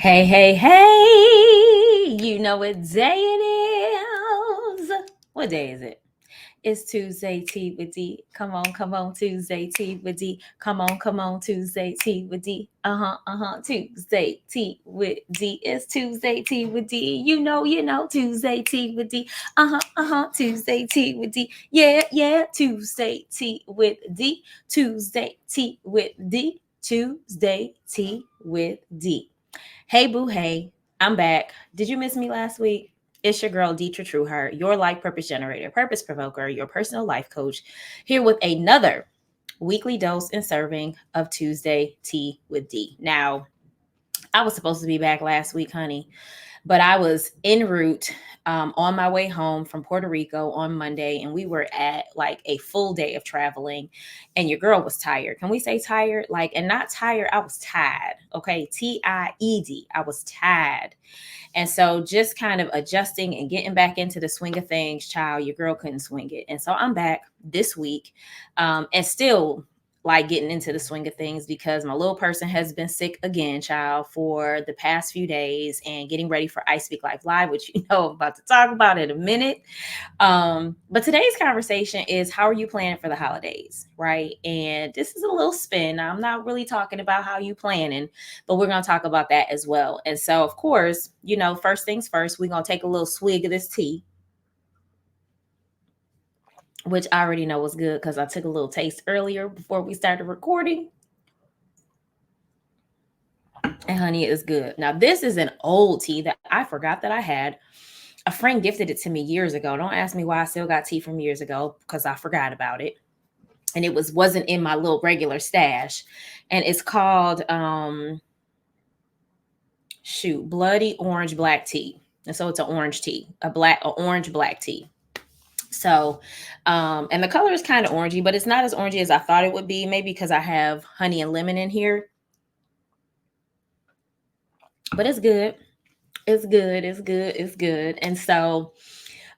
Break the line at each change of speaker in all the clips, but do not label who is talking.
Hey, hey, hey, you know what day it is. What day is it? It's Tuesday Tea with D. Come on, Tuesday Tea with D. Come on, Tuesday Tea with D. Tuesday Tea with D. It's Tuesday Tea with D. You know, Tuesday Tea with D. Tuesday Tea with D. Yeah, Tuesday Tea with D. Tuesday Tea with D. Tuesday Tea with D. Hey, boo, hey, I'm back. Did you miss me last week? It's your girl, Detra Trueheart, your life purpose generator, purpose provoker, your personal life coach, here with another weekly dose and serving of Tuesday Tea with D. Now, I was supposed to be back last week, honey, but I was en route on my way home from Puerto Rico on Monday, and we were at like a full day of traveling, and your girl was tired. Can we say tired? Like, and not tired, I was tired. Okay, Tied. I was tired. And so just kind of adjusting and getting back into the swing of things, child, your girl couldn't swing it. And so I'm back this week and still like getting into the swing of things because my little person has been sick again, child, for the past few days and getting ready for iSpeaklife Live, which you know I'm about to talk about in a minute. But today's conversation is how are you planning for the holidays, right? And this is a little spin. I'm not really talking about how you planning, but we're going to talk about that as well. And so, of course, you know, first things first, we're going to take a little swig of this tea, which I already know was good because I took a little taste earlier before we started recording. And honey, it is good. Now, this is an old tea that I forgot that I had. A friend gifted it to me years ago. Don't ask me why I still got tea from years ago because I forgot about it. And it wasn't in my little regular stash. And it's called bloody orange black tea. And so it's an orange tea, orange black tea. So, and the color is kind of orangey, but it's not as orangey as I thought it would be. Maybe because I have honey and lemon in here, but it's good. It's good. It's good. It's good. And so,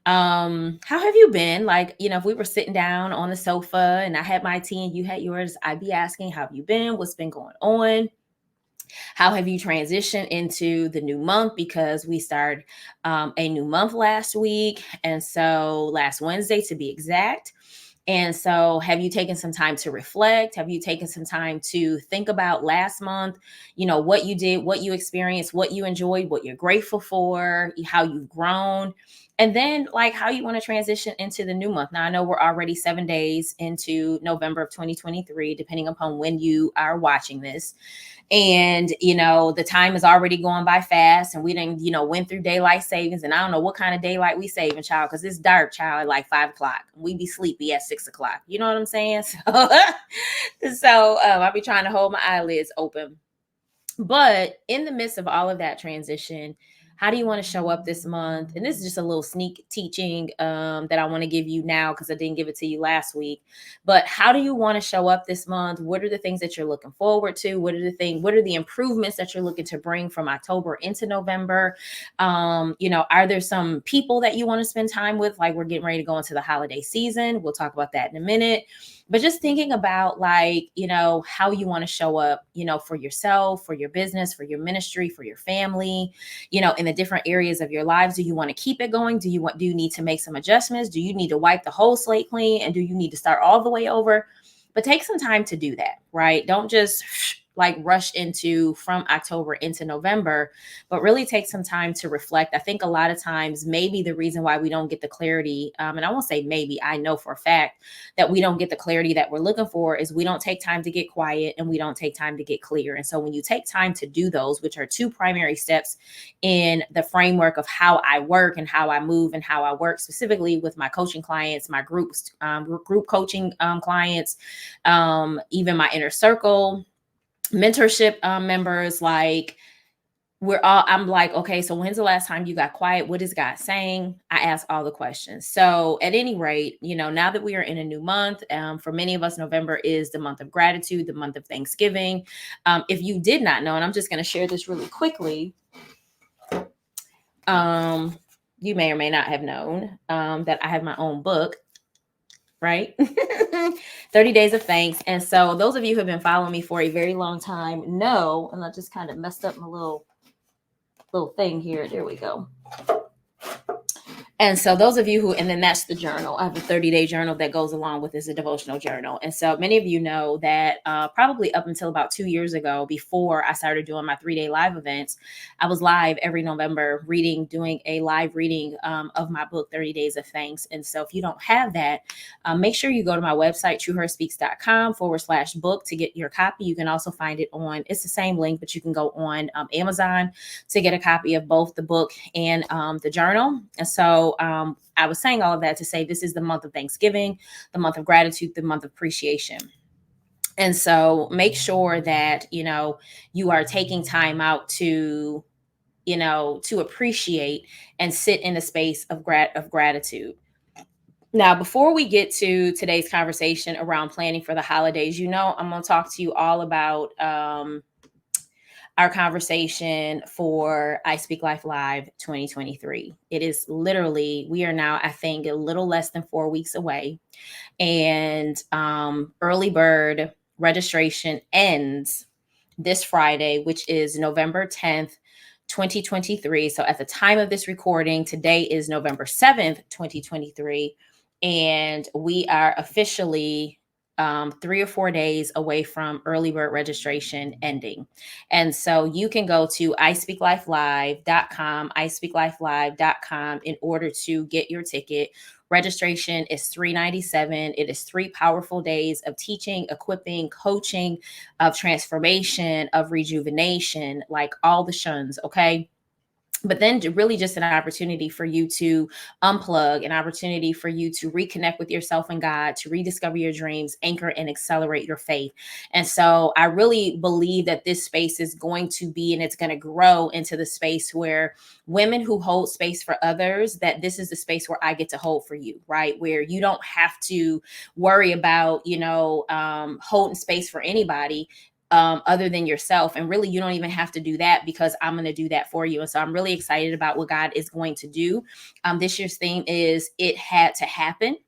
how have you been? Like, you know, if we were sitting down on the sofa and I had my tea and you had yours, I'd be asking, how have you been? What's been going on? How have you transitioned into the new month? Because we started a new month last week. And so last Wednesday to be exact. And so have you taken some time to reflect? Have you taken some time to think about last month, you know, what you did, what you experienced, what you enjoyed, what you're grateful for, how you've grown, and then like how you want to transition into the new month. Now, I know we're already 7 days into November of 2023, depending upon when you are watching this. And, you know, the time is already going by fast and we didn't, you know, went through daylight savings and I don't know what kind of daylight we saving, child, because it's dark, child, at like 5 o'clock. We be sleepy at 6 o'clock. You know what I'm saying? So I'll be trying to hold my eyelids open. But in the midst of all of that transition, how do you want to show up this month? And this is just a little sneak teaching that I want to give you now because I didn't give it to you last week. But how do you want to show up this month? What are the things that you're looking forward to? What are the improvements that you're looking to bring from October into November? You know, are there some people that you want to spend time with? Like we're getting ready to go into the holiday season. We'll talk about that in a minute. But just thinking about like, you know, how you want to show up, you know, for yourself, for your business, for your ministry, for your family, you know, in the different areas of your lives. Do you want to keep it going? Do you need to make some adjustments? Do you need to wipe the whole slate clean? And do you need to start all the way over? But take some time to do that, right? Don't just like rush into from October into November, but really take some time to reflect. I think a lot of times, maybe the reason why we don't get the clarity, and I won't say maybe, I know for a fact that we don't get the clarity that we're looking for is we don't take time to get quiet and we don't take time to get clear. And so when you take time to do those, which are two primary steps in the framework of how I work and how I move and how I work specifically with my coaching clients, my group coaching clients, even my inner circle mentorship members, like I'm like, okay, so when's the last time you got quiet? What is God saying? I ask all the questions. So at any rate, you know, now that we are in a new month, for many of us, November is the month of gratitude, the month of Thanksgiving. If you did not know, and I'm just going to share this really quickly, you may or may not have known that I have my own book, right? 30 Days of Thanks. And so those of you who have been following me for a very long time know, and I just kind of messed up my little little thing here. There we go. And so those of you who, and then that's the journal. I have a 30-day journal that goes along with this, a devotional journal. And so many of you know that probably up until about 2 years ago, before I started doing my 3-day live events, I was live every November doing a live reading of my book, 30 Days of Thanks. And so if you don't have that, make sure you go to my website, TrueheartSpeaks.com/book to get your copy. You can also find it on, it's the same link, but you can go on Amazon to get a copy of both the book and the journal. And so I was saying all of that to say this is the month of Thanksgiving, the month of gratitude, the month of appreciation. And so make sure that, you are taking time out to, to appreciate and sit in a space of gratitude. Now, before we get to today's conversation around planning for the holidays, I'm going to talk to you all about our conversation for iSpeaklife Live 2023. It is literally, we are now, I think, a little less than 4 weeks away. And early bird registration ends this Friday, which is November 10th, 2023. So at the time of this recording, today is November 7th, 2023. And we are officially 3 or 4 days away from early bird registration ending. And so you can go to iSpeaklifelive.com in order to get your ticket. Registration is $397. It is 3 powerful days of teaching, equipping, coaching, of transformation, of rejuvenation, like all the shuns, okay? But then really just an opportunity for you to unplug, an opportunity for you to reconnect with yourself and God, to rediscover your dreams, anchor and accelerate your faith. And so I really believe that this space is going to be, and it's going to grow into the space where women who hold space for others, that this is the space where I get to hold for you, right? Where you don't have to worry about, holding space for anybody other than yourself. And really, you don't even have to do that because I'm going to do that for you. And so I'm really excited about what God is going to do. This year's theme is It Had to Happen.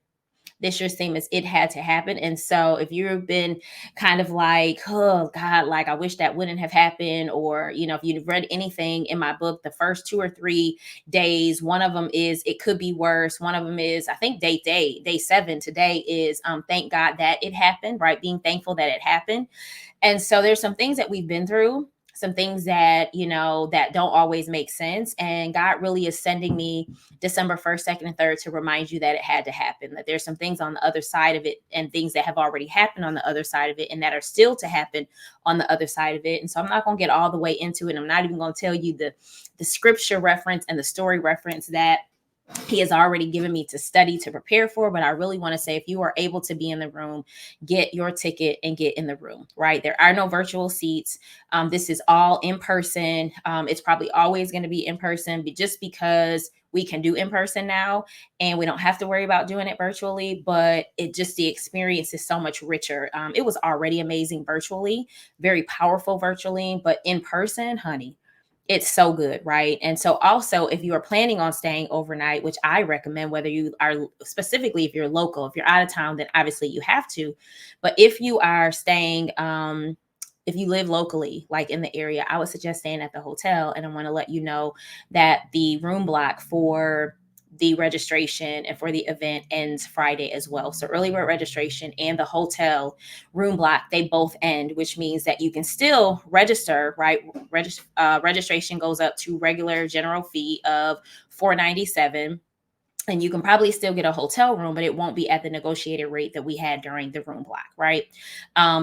This year's theme is It Had to Happen. And so if you've been kind of like, oh God, like I wish that wouldn't have happened, or, if you've read anything in my book, the first 2 or 3 days, one of them is It Could Be Worse. One of them is, I think day 7 today is thank God that it happened, right? Being thankful that it happened. And so there's some things that we've been through, some things that, that don't always make sense. And God really is sending me December 1st, 2nd, and 3rd to remind you that it had to happen, that there's some things on the other side of it and things that have already happened on the other side of it and that are still to happen on the other side of it. And so I'm not going to get all the way into it. I'm not even going to tell you the scripture reference and the story reference that He has already given me to study, to prepare for. But I really want to say, if you are able to be in the room, get your ticket and get in the room, right? There are no virtual seats. This is all in person. It's probably always going to be in person, but just because we can do in person now and we don't have to worry about doing it virtually, but the experience is so much richer. It was already amazing virtually, very powerful virtually, but in person, honey, it's so good, right? And so also, if you are planning on staying overnight, which I recommend, whether you are specifically, if you're local, if you're out of town, then obviously you have to. But if you are staying, if you live locally, like in the area, I would suggest staying at the hotel. And I want to let you know that the room block for the registration and for the event ends Friday as well. So early bird registration and the hotel room block, they both end, which means that you can still register, right? Registration goes up to regular general fee of $497. And you can probably still get a hotel room, but it won't be at the negotiated rate that we had during the room block, right?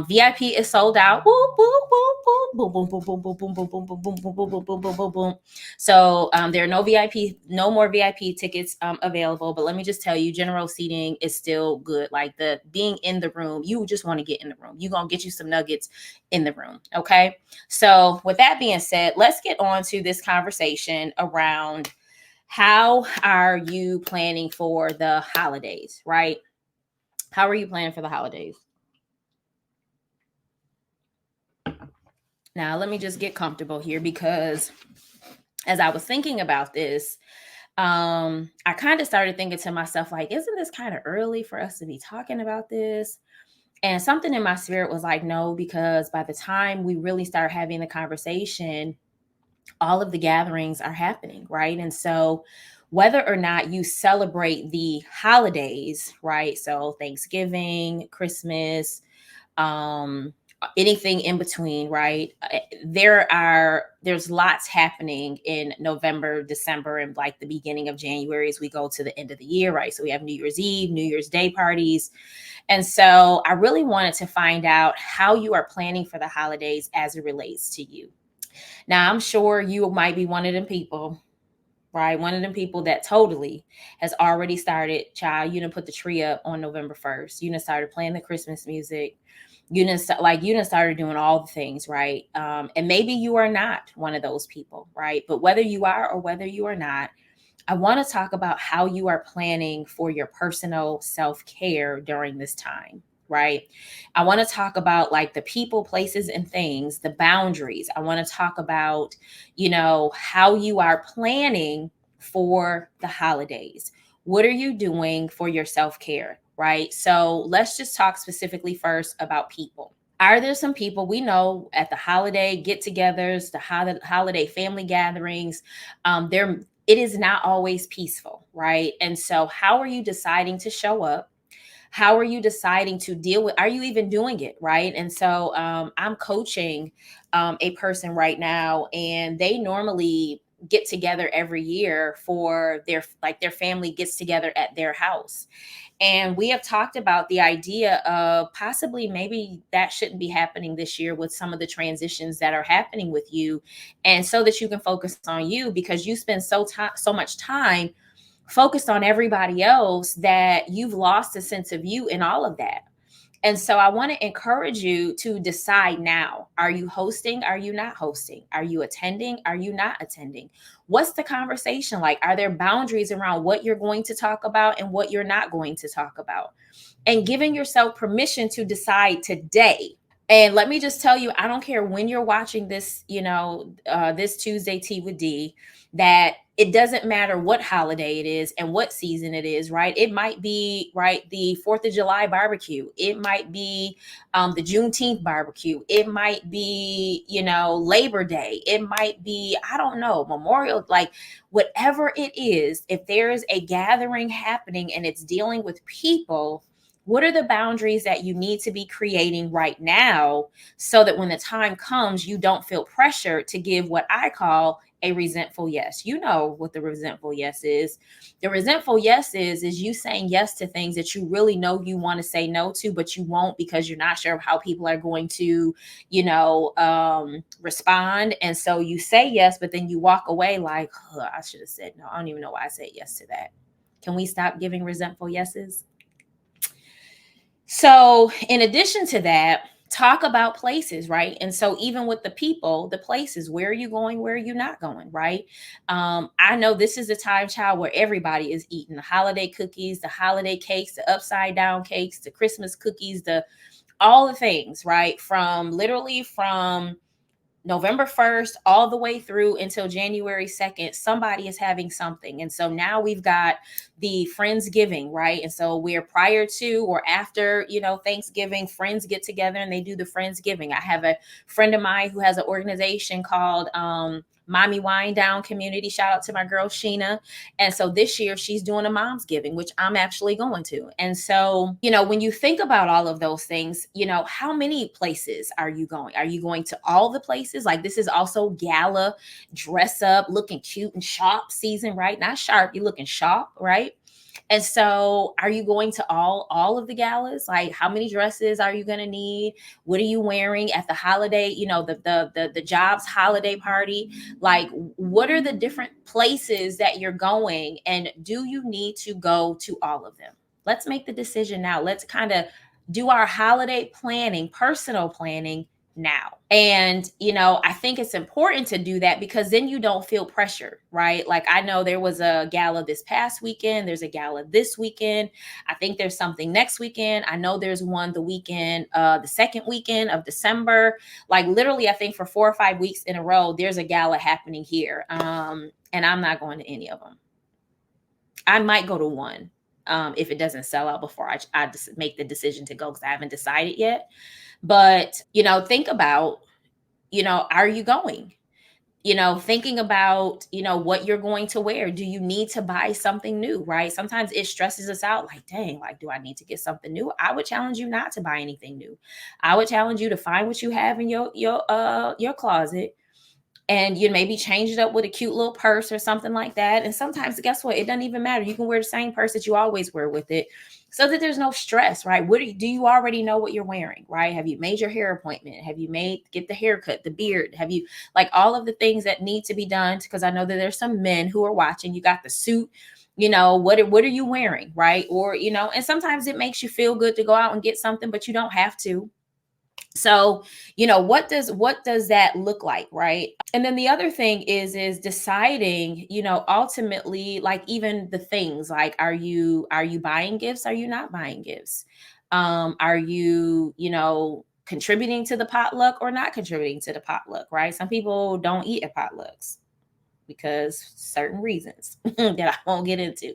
VIP is sold out. Boom, boom, boom, boom, boom, boom, boom, boom, boom, boom, boom, boom, boom, boom, boom, boom, boom, boom, boom. So there are no more VIP tickets available. But let me just tell you, general seating is still good. Like the being in the room, you just want to get in the room. You're gonna get you some nuggets in the room. Okay. So with that being said, let's get on to this conversation around how are you planning for the holidays, right? How are you planning for the holidays? Now, let me just get comfortable here, because as I was thinking about this, I kind of started thinking to myself, like, isn't this kind of early for us to be talking about this? And something in my spirit was like, no, because by the time we really start having the conversation, all of the gatherings are happening, right? And so whether or not you celebrate the holidays, right? So Thanksgiving, Christmas, um anything in between, right? There's lots happening in November, December, and like the beginning of January as we go to the end of the year, right? So we have New Year's Eve, New Year's Day parties. And so I really wanted to find out how you are planning for the holidays as it relates to you. Now, I'm sure you might be one of them people, right? One of them people that totally has already started, child, you done put the tree up on November 1st. You done started playing the Christmas music. You done started doing all the things, right? And maybe you are not one of those people, right? But whether you are or whether you are not, I want to talk about how you are planning for your personal self-care during this time, right? I want to talk about like the people, places, and things, the boundaries. I want to talk about, how you are planning for the holidays. What are you doing for your self-care, right? So let's just talk specifically first about people. Are there some people we know at the holiday get-togethers, the holiday family gatherings? There, it is not always peaceful, right? And so, how are you deciding to show up? How are you deciding to deal with? Are you even doing it, right? And so, I'm coaching a person right now, and they normally get together every year for their family gets together at their house. And we have talked about the idea of possibly maybe that shouldn't be happening this year with some of the transitions that are happening with you. And so that you can focus on you, because you spend so much time focused on everybody else that you've lost a sense of you in all of that. And so I want to encourage you to decide now. Are you hosting? Are you not hosting? Are you attending? Are you not attending? What's the conversation like? Are there boundaries around what you're going to talk about and what you're not going to talk about? And giving yourself permission to decide today. And let me just tell you, I don't care when you're watching this, this Tuesday Tea with D, that it doesn't matter what holiday it is and what season it is, right? It might be, right, the 4th of July barbecue. It might be the Juneteenth barbecue. It might be, Labor Day. It might be, I don't know, Memorial, like whatever it is, if there is a gathering happening and it's dealing with people, what are the boundaries that you need to be creating right now so that when the time comes, you don't feel pressure to give what I call a resentful yes? You know what the resentful yes is. The resentful yes is you saying yes to things that you really know you want to say no to, but you won't because you're not sure of how people are going to, respond. And so you say yes, but then you walk away like, I should have said no. I don't even know why I said yes to that. Can we stop giving resentful yeses? So, in addition to that, talk about places, right? And so, even with the people, the places, where are you going? Where are you not going, right? I know this is a time, child, where everybody is eating the holiday cookies, the holiday cakes, the upside down cakes, the Christmas cookies, the all the things, right? From November 1st all the way through until January 2nd, somebody is having something. And so now we've got the Friendsgiving, right? And so we're prior to or after, Thanksgiving, friends get together and they do the Friendsgiving. I have a friend of mine who has an organization called Mommy Wine Down Community. Shout out to my girl Sheena. And so this year she's doing a mom's giving, which I'm actually going to. And so, when you think about all of those things, how many places are you going? Are you going to all the places? Like, this is also gala, dress up, looking cute and sharp season, right? Not sharp, you're looking sharp, right? And so, are you going to all of the galas? Like, how many dresses are you going to need? What are you wearing at the holiday, the jobs holiday party? Like, what are the different places that you're going, and do you need to go to all of them? Let's make the decision now. Let's kind of do our holiday planning, personal planning now. And, I think it's important to do that because then you don't feel pressure, right? Like, I know there was a gala this past weekend. There's a gala this weekend. I think there's something next weekend. I know there's one the second weekend of December. Like, literally, I think for 4 or 5 weeks in a row, there's a gala happening here. And I'm not going to any of them. I might go to one if it doesn't sell out before I just make the decision to go, because I haven't decided yet. But, think about, are you going? thinking about, what you're going to wear. Do you need to buy something new, right? Sometimes it stresses us out like, dang, like, do I need to get something new? I would challenge you not to buy anything new. I would challenge you to find what you have in your closet, and you maybe change it up with a cute little purse or something like that. And sometimes, guess what? It doesn't even matter. You can wear the same purse that you always wear with it, so that there's no stress, right? Do you already know what you're wearing, right? Have you made your hair appointment? Have you get the haircut, the beard? Have you, like, all of the things that need to be done? Because I know that there's some men who are watching. You got the suit. What are you wearing, right? Or, and sometimes it makes you feel good to go out and get something, but you don't have to. So, what does that look like, right? And then the other thing is deciding, ultimately, like, even the things like, are you buying gifts? Are you not buying gifts? Are you, contributing to the potluck or not contributing to the potluck, right? Some people don't eat at potlucks because certain reasons that I won't get into.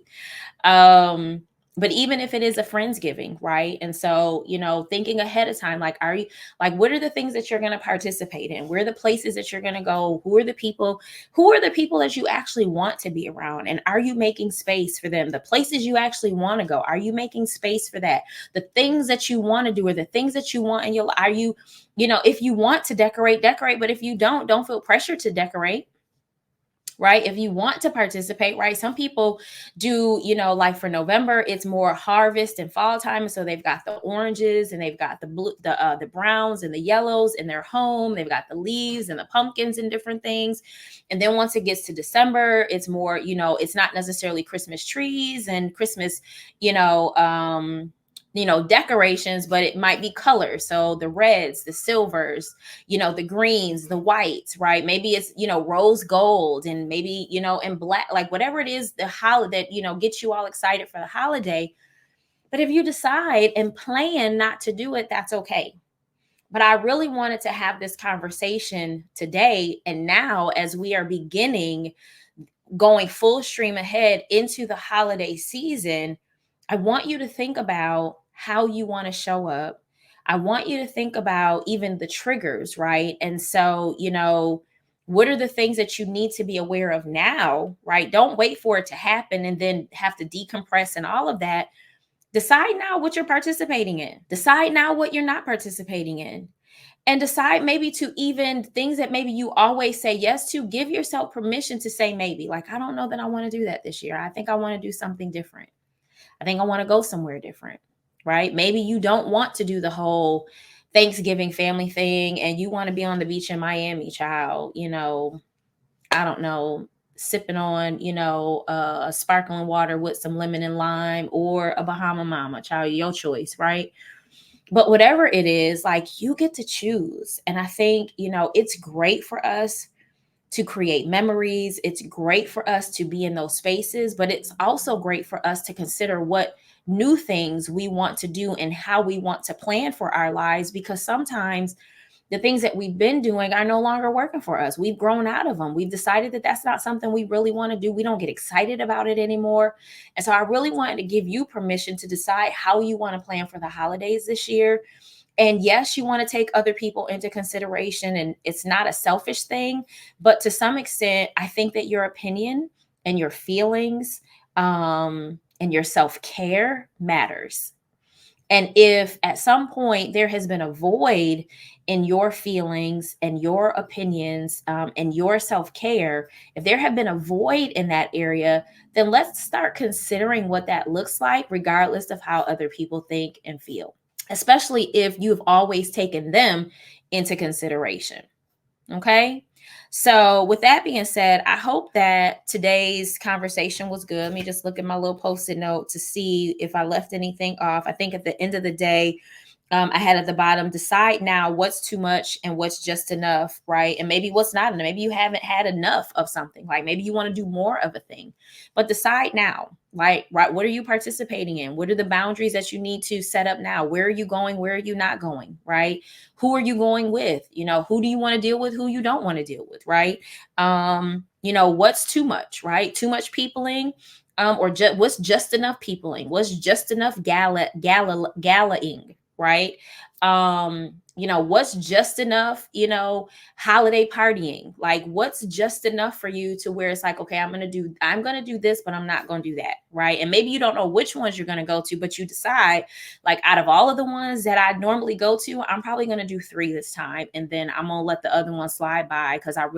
um but even if it is a friendsgiving, right? And so, thinking ahead of time, like, are you, like, what are the things that you're going to participate in? Where are the places that you're going to go? Who are the people that you actually want to be around, and are you making space for them? The places you actually want to go, are you making space for that? The things that you want to do, or the things that you want in your, are you, if you want to decorate, but if you don't feel pressure to decorate, right? If you want to participate, right? Some people do, like for November, it's more harvest and fall time. So they've got the oranges and they've got the blue, the browns and the yellows in their home. They've got the leaves and the pumpkins and different things. And then once it gets to December, it's more, it's not necessarily Christmas trees and Christmas, you know, decorations, but it might be colors. So the reds, the silvers, the greens, the whites, right? Maybe it's, rose gold, and maybe, and black, like whatever it is, the holiday that, gets you all excited for the holiday. But if you decide and plan not to do it, that's okay. But I really wanted to have this conversation today and now, as we are beginning going full stream ahead into the holiday season. I want you to think about how you want to show up. I want you to think about even the triggers, right? And so, what are the things that you need to be aware of now, right? Don't wait for it to happen and then have to decompress and all of that. Decide now what you're participating in. Decide now what you're not participating in, and decide maybe to, even things that maybe you always say yes to, give yourself permission to say maybe, like, I don't know that I want to do that this year. I think I want to do something different. I think I want to go somewhere different, right? Maybe you don't want to do the whole Thanksgiving family thing and you want to be on the beach in Miami, child, I don't know, sipping on, sparkling water with some lemon and lime, or a Bahama Mama, child, your choice, right? But whatever it is, like, you get to choose. And I think, it's great for us to create memories. It's great for us to be in those spaces, but it's also great for us to consider what new things we want to do and how we want to plan for our lives, because sometimes the things that we've been doing are no longer working for us. We've grown out of them. We've decided that that's not something we really want to do. We don't get excited about it anymore. And so I really wanted to give you permission to decide how you want to plan for the holidays this year. And yes, you want to take other people into consideration, and it's not a selfish thing, but to some extent, I think that your opinion and your feelings, and your self-care matters. And if at some point there has been a void in your feelings and your opinions, and your self care, if there have been a void in that area, then let's start considering what that looks like, regardless of how other people think and feel, especially if you've always taken them into consideration. Okay. So, with that being said, I hope that today's conversation was good. Let me just look at my little post-it note to see if I left anything off. I think at the end of the day, I had at the bottom, decide now what's too much and what's just enough, right? And maybe what's not enough. Maybe you haven't had enough of something. Like, maybe you want to do more of a thing, but decide now. Like, right, what are you participating in? What are the boundaries that you need to set up now? Where are you going? Where are you not going? Right? Who are you going with? Who do you want to deal with? Who you don't want to deal with? Right? What's too much? Right? Too much peopling. Or what's just enough peopling? What's just enough gallaing, right? what's just enough, holiday partying, like what's just enough for you to where it's like, okay, I'm gonna do this, but I'm not gonna do that, right? And maybe you don't know which ones you're gonna go to, but you decide, like, out of all of the ones that I normally go to, I'm probably gonna do 3 this time, and then I'm gonna let the other one slide by, because I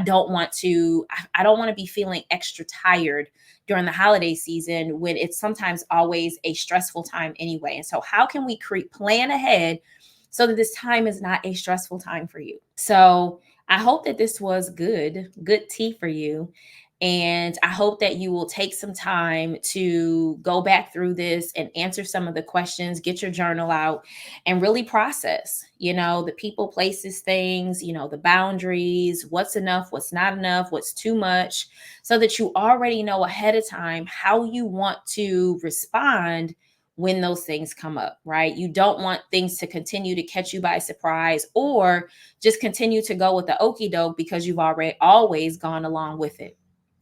don't want to, I don't want to be feeling extra tired during the holiday season, when it's sometimes always a stressful time anyway. And so how can we plan ahead so that this time is not a stressful time for you? So I hope that this was good tea for you. And I hope that you will take some time to go back through this and answer some of the questions, get your journal out, and really process, the people, places, things, the boundaries, what's enough, what's not enough, what's too much, so that you already know ahead of time how you want to respond when those things come up, right? You don't want things to continue to catch you by surprise, or just continue to go with the okie doke because you've already always gone along with it.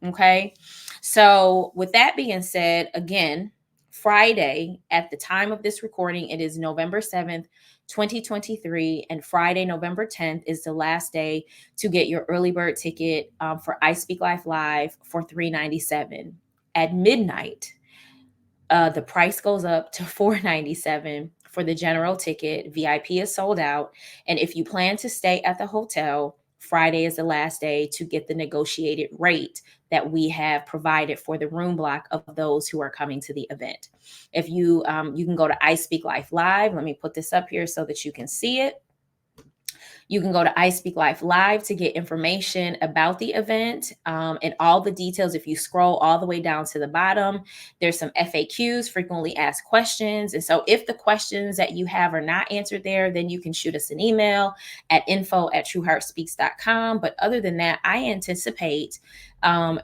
Okay. So, with that being said, again, Friday, at the time of this recording, it is November 7th, 2023, and Friday, November 10th, is the last day to get your early bird ticket for iSpeaklife Live for $397. At midnight, the price goes up to $497 for the general ticket. VIP is sold out. And if you plan to stay at the hotel, Friday is the last day to get the negotiated rate that we have provided for the room block of those who are coming to the event. If you can go to iSpeaklife Live. Let me put this up here so that you can see it. You can go to iSpeaklife Live to get information about the event, and all the details. If you scroll all the way down to the bottom, there's some FAQs, frequently asked questions. And so if the questions that you have are not answered there, then you can shoot us an email at info@trueheartspeaks.com. But other than that, I anticipate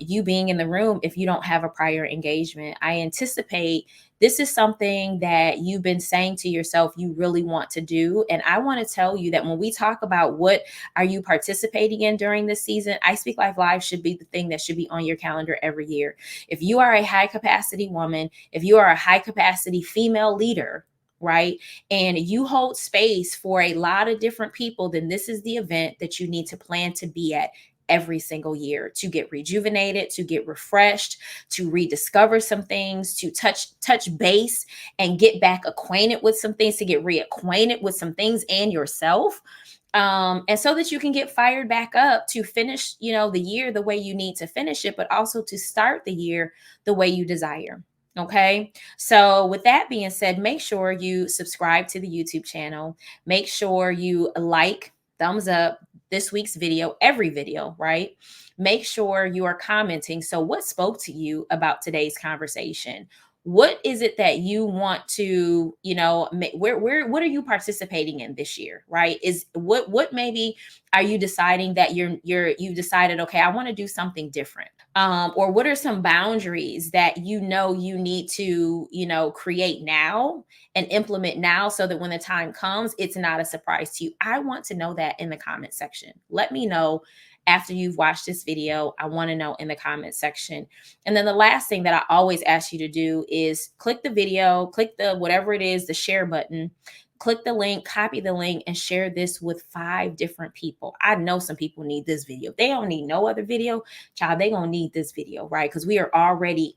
you being in the room if you don't have a prior engagement. I anticipate this is something that you've been saying to yourself you really want to do. And I want to tell you that when we talk about what are you participating in during this season, iSpeaklife Live should be the thing that should be on your calendar every year. If you are a high capacity woman, if you are a high capacity female leader, right, and you hold space for a lot of different people, then this is the event that you need to plan to be at every single year, to get rejuvenated, to get refreshed, to rediscover some things, to touch base and get back acquainted with some things, to get reacquainted with some things and yourself. And so that you can get fired back up to finish, the year the way you need to finish it, but also to start the year the way you desire. Okay. So with that being said, make sure you subscribe to the YouTube channel. Make sure you thumbs up this week's video, every video, right? Make sure you are commenting. So what spoke to you about today's conversation? What is it that you want to, what are you participating in this year, right? Is what maybe are you deciding that you've decided, okay, I want to do something different? Or what are some boundaries that you need to, create now and implement now, so that when the time comes, it's not a surprise to you? I want to know that in the comment section. Let me know after you've watched this video. I want to know in the comment section. And then the last thing that I always ask you to do is click the video, click the whatever it is, the share button. Click the link, copy the link, and share this with 5 different people. I know some people need this video. They don't need no other video. Child, they gonna need this video, right? Because we are already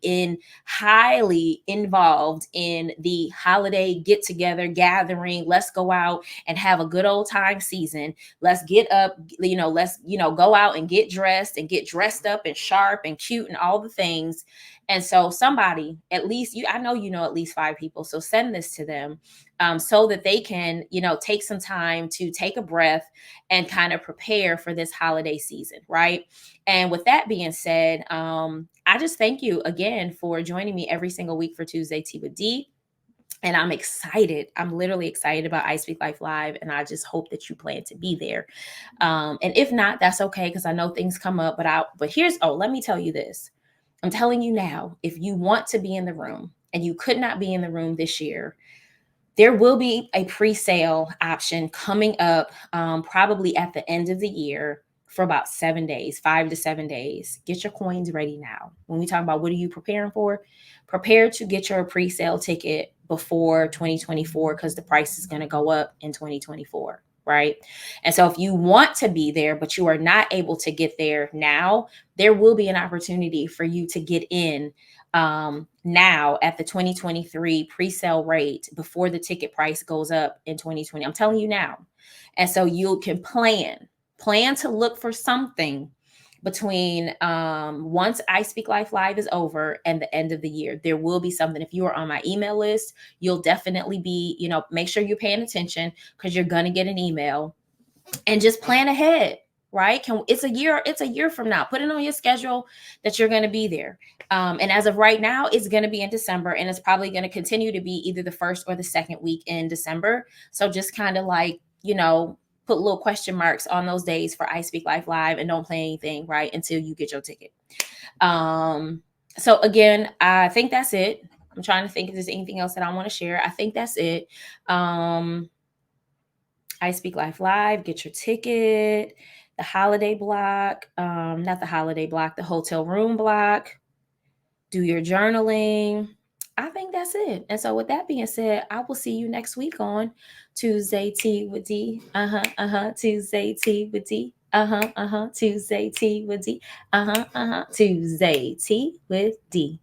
highly involved in the holiday get-together gathering. Let's go out and have a good old time season. Let's get up, let's, go out and get dressed up and sharp and cute and all the things. And so somebody, at least I know at least 5 people. So send this to them, so that they can, take some time to take a breath and kind of prepare for this holiday season, right? And with that being said, I just thank you again for joining me every single week for Tuesday Tea with D. And I'm excited. I'm literally excited about iSpeaklife Live. And I just hope that you plan to be there. And if not, that's okay, because I know things come up. But let me tell you this. I'm telling you now, if you want to be in the room and you could not be in the room this year, there will be a pre-sale option coming up, probably at the end of the year, for about 7 days, 5 to 7 days. Get your coins ready now. When we talk about what are you preparing for, prepare to get your pre-sale ticket before 2024 because the price is going to go up in 2024. Right. And so if you want to be there, but you are not able to get there now, there will be an opportunity for you to get in now at the 2023 pre-sale rate before the ticket price goes up in 2020. I'm telling you now. And so you can plan to look for something between once iSpeaklife Live is over and the end of the year. There will be something. If you are on my email list, you'll definitely be, make sure you're paying attention because you're going to get an email, and just plan ahead. Right? It's a year from now. Put it on your schedule that you're going to be there. And as of right now, it's going to be in December, and it's probably going to continue to be either the first or the second week in December. So just kind of like, put little question marks on those days for iSpeaklife Live, and don't play anything, right, until you get your ticket. So again, I think that's it. I'm trying to think if there's anything else that I want to share. I think that's it. iSpeaklife Live, get your ticket, the holiday block, not the holiday block, the hotel room block, do your journaling. I think that's it. And so with that being said, I will see you next week on Tuesday Tea with D. Tuesday Tea with D. Tuesday Tea with D. Tuesday Tea with D.